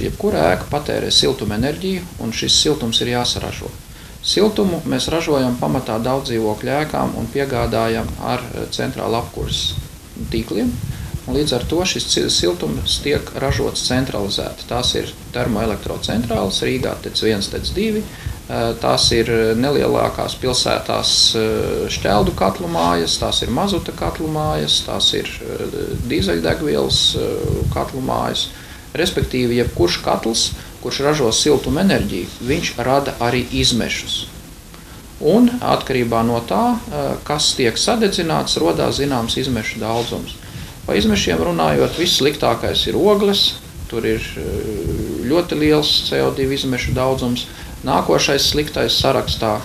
Jebkura ēka patērē siltuma enerģiju, un šis siltums ir jāsaražo. Siltumu mēs ražojam pamatā daudz dzīvokļu ēkām un piegādājam ar centrāla apkures tīkliem. Un līdz ar to šis siltums tiek ražots centralizēti. Tās ir termoelektrocentrāles, Rīgā TEC 1, TEC 2. Tās ir nelielākās pilsētās šķeldu katlu mājas, tās ir mazuta katlu mājas, tās ir dīzeļdegvielas katlu mājas. Respektīvi, jebkurš katls, kurš ražo siltuma enerģiju, viņš rada arī izmešus. Un atkarībā no tā, kas tiek sadedzināts, rodās zināms izmešu daudzums. Pa izmešiem runājot, viss sliktākais ir ogles, tur ir ļoti liels CO2 izmešu daudzums. Nākošais sliktais sarakstā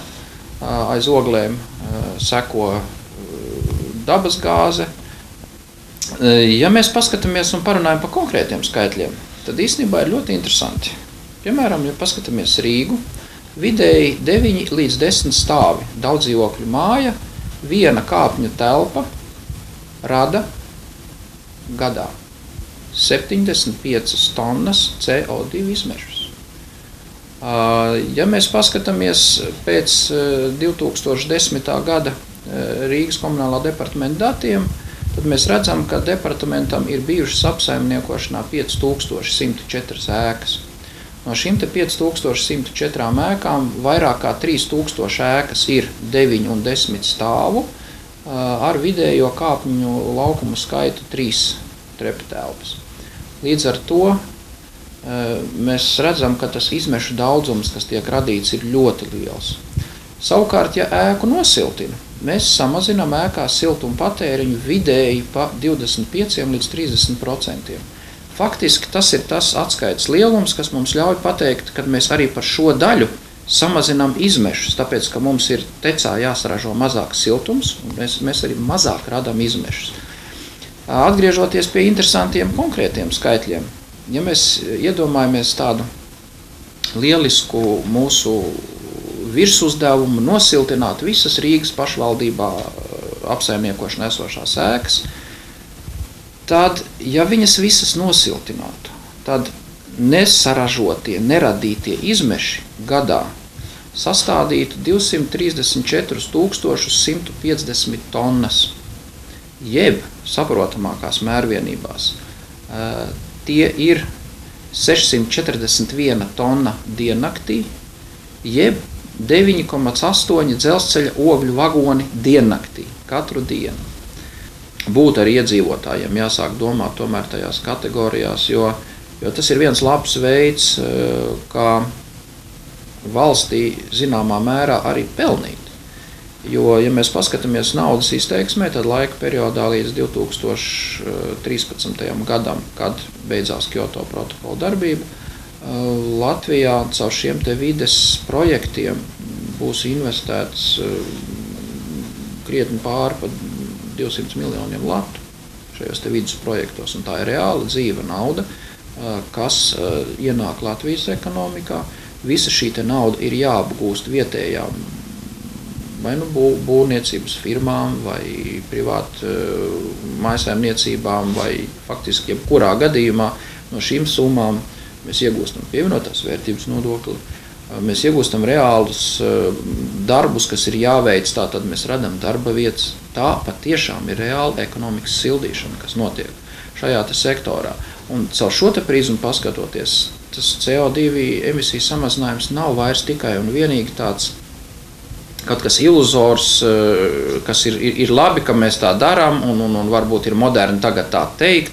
aiz oglēm seko dabas gāze. Ja mēs paskatāmies un parunājam par konkrētiem skaitļiem, tad īstenībā ir ļoti interesanti. Piemēram, ja paskatāmies Rīgu, vidēji 9 līdz 10 stāvi daudzdzīvokļu māja, viena kāpņu telpa rada gadā 75 tonnas CO2 izmešus. Ja mēs paskatāmies pēc 2010. Gada Rīgas komunālā departamenta datiem, tad mēs redzam, ka departamentam ir bijušas apsaimniekošanā 5104 ēkas. No šīm 5104 ēkām vairāk kā 3000 ēkas ir 9 un 10 stāvu ar vidējo kāpņu laukumu skaitu 3 treptelpas. Līdz ar to mēs redzam, ka tas izmešu daudzums, kas tiek radīts, ir ļoti liels. Savukārt, ja ēku nosiltina, mēs samazinām ēkās siltuma patēriņu vidēji pa 25 līdz 30%. Faktiski tas ir tas atskaites lielums, kas mums ļauj pateikt, ka mēs arī par šo daļu samazinām izmešus, tāpēc, ka mums ir tecā jāsaražo mazāks siltums, un mēs arī mazāk radām izmešus. Atgriežoties pie interesantiem konkrētiem skaitļiem, ja mēs iedomājamies tādu lielisku mūsu virsuzdevumu nosiltināt visas Rīgas pašvaldībā apsaimniekošanā esošās ēkas, tad, ja viņas visas nosiltinātu, tad nesaražotie, neradītie izmeši gadā sastādītu 234 150 tonnas, jeb saprotamākās mērvienībās. Tie ir 641 tonna diennaktī, jeb 9,8 dzelzceļa ogļu vagoni diennaktī, katru dienu. Būtu arī iedzīvotājiem jāsāk domāt tomēr tajās kategorijās, jo tas ir viens labs veids, kā valstī zināmā mērā arī pelnīt. Jo, ja mēs paskatāmies naudas izteiksmē, tad laika periodā līdz 2013. gadam, kad beidzās Kyoto protokola darbība, Latvijā caur šiem te vides projektiem būs investēts krietni pāri pa 200 miljoniem latu šajos te vides projektos, un tā ir reāla dzīva nauda, kas ienāk Latvijas ekonomikā. Visa šī te nauda ir jāapgūst vietējām vai nu būvniecības firmām, vai privātu mājsaimniecībām, vai faktiski jebkurā gadījumā no šīm summām mēs iegūstam pievienotās vērtības nodokli, mēs iegūstam reālus darbus, kas ir jāveic, tātad mēs radam darba vietas. Tā patiešām ir reāla ekonomikas sildīšana, kas notiek šajā te sektorā. Un caur šo te prizmu paskatoties, tas CO2 emisiju samazinājums nav vairs tikai un vienīgi tāds kaut kas iluzors, kas ir labi, ka mēs tā darām, un varbūt ir moderni tagad tā teikt,